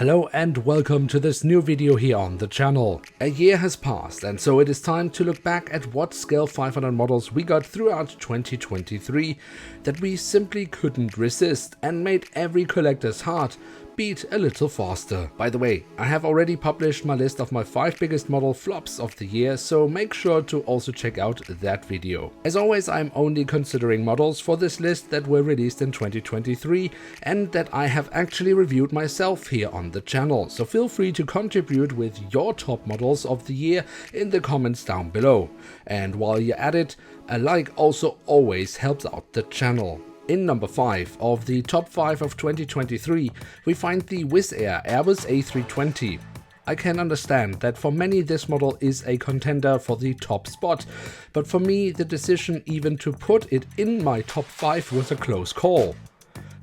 Hello and welcome to this new video here on the channel. A year has passed and so it is time to look back at what Scale 500 models we got throughout 2023 that we simply couldn't resist and made every collector's heart beat a little faster. By the way, I have already published my list of my 5 biggest model flops of the year, so make sure to also check out that video. As always, I'm only considering models for this list that were released in 2023 and that I have actually reviewed myself here on the channel, so feel free to contribute with your top models of the year in the comments down below. And while you're at it, a like also always helps out the channel. In number 5 of the top 5 of 2023, we find the Wizz Air Airbus A320. I can understand that for many this model is a contender for the top spot, but for me the decision even to put it in my top 5 was a close call.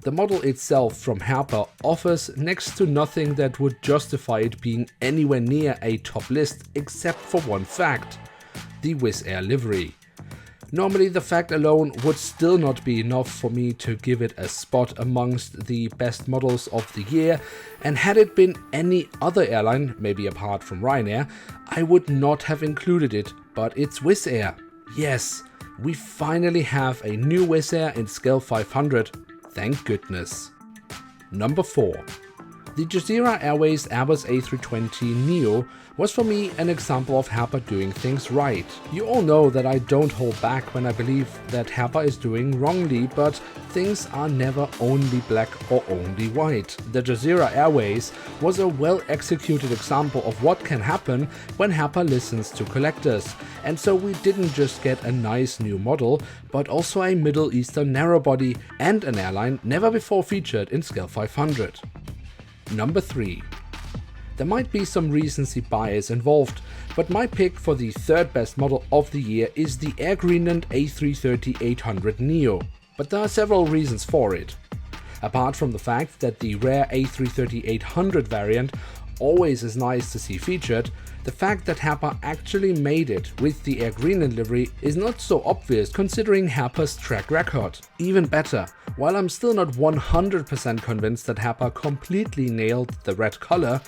The model itself from Herpa offers next to nothing that would justify it being anywhere near a top list except for one fact: the Wizz Air livery. Normally the fact alone would still not be enough for me to give it a spot amongst the best models of the year, and had it been any other airline, maybe apart from Ryanair, I would not have included it, but it's Wizz Air. Yes, we finally have a new Wizz Air in Scale 500, thank goodness. Number 4. The Jazeera Airways Airbus A320neo was for me an example of Herpa doing things right. You all know that I don't hold back when I believe that Herpa is doing wrongly, but things are never only black or only white. The Jazeera Airways was a well executed example of what can happen when Herpa listens to collectors, and so we didn't just get a nice new model, but also a Middle Eastern narrowbody and an airline never before featured in Scale 500. Number 3. There might be some recency bias involved, but my pick for the third best model of the year is the Air Greenland A330-800neo, but there are several reasons for it. Apart from the fact that the rare A330-800 variant always is nice to see featured, the fact that Herpa actually made it with the Air Greenland livery is not so obvious considering Herpa's track record. Even better, while I'm still not 100% convinced that Herpa completely nailed the red color,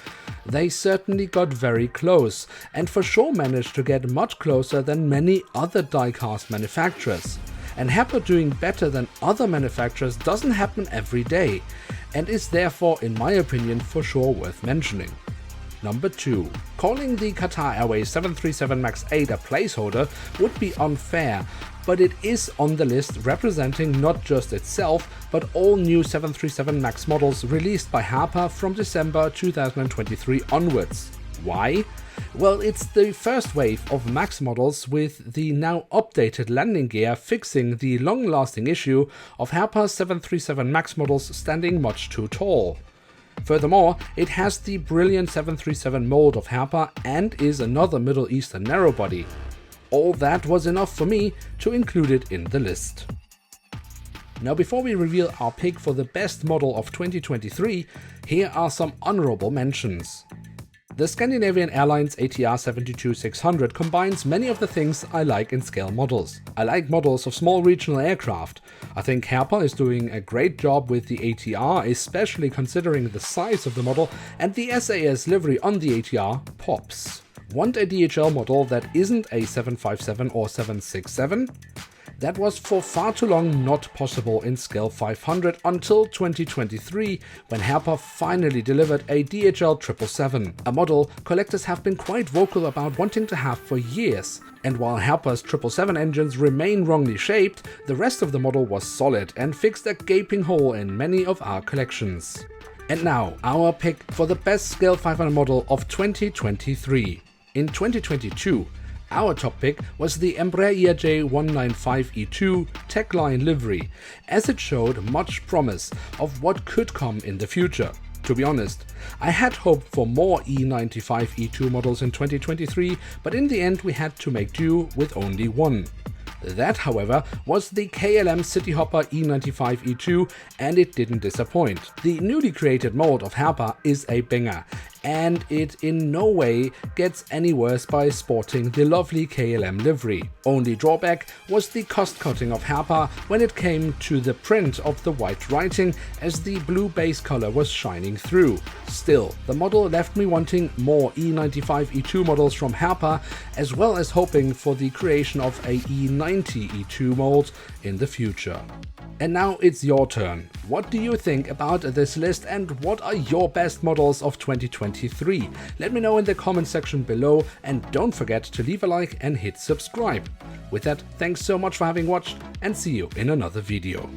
they certainly got very close, and for sure managed to get much closer than many other die-cast manufacturers. And Herpa doing better than other manufacturers doesn't happen every day, and is therefore, in my opinion, for sure worth mentioning. Number 2. Calling the Qatar Airways 737 MAX 8 a placeholder would be unfair, but it is on the list representing not just itself, but all new 737 MAX models released by Herpa from December 2023 onwards. Why? Well, it's the first wave of MAX models with the now updated landing gear fixing the long-lasting issue of Herpa's 737 MAX models standing much too tall. Furthermore, it has the brilliant 737 mold of Herpa and is another Middle Eastern narrowbody. All that was enough for me to include it in the list. Now, before we reveal our pick for the best model of 2023, here are some honorable mentions. The Scandinavian Airlines ATR 72-600 combines many of the things I like in scale models. I like models of small regional aircraft. I think Herpa is doing a great job with the ATR, especially considering the size of the model, and the SAS livery on the ATR pops. Want a DHL model that isn't a 757 or 767? That was for far too long not possible in Scale 500 until 2023, when Herpa finally delivered a DHL 777, a model collectors have been quite vocal about wanting to have for years. And while Herpa's 777 engines remain wrongly shaped, the rest of the model was solid and fixed a gaping hole in many of our collections. And now, our pick for the best Scale 500 model of 2023. In 2022, our top pick was the Embraer ERJ195E2 Techline livery, as it showed much promise of what could come in the future. To be honest, I had hoped for more E95E2 models in 2023, but in the end we had to make do with only one. That, however, was the KLM Cityhopper E95E2, and it didn't disappoint. The newly created mold of Herpa is a banger, and it in no way gets any worse by sporting the lovely KLM livery. Only drawback was the cost cutting of Herpa when it came to the print of the white writing, as the blue base color was shining through. Still, the model left me wanting more E95E2 models from Herpa, as well as hoping for the creation of a E90E2 mold in the future. And now it's your turn. What do you think about this list, and what are your best models of 2023? Let me know in the comment section below, and don't forget to leave a like and hit subscribe. With that, thanks so much for having watched, and see you in another video.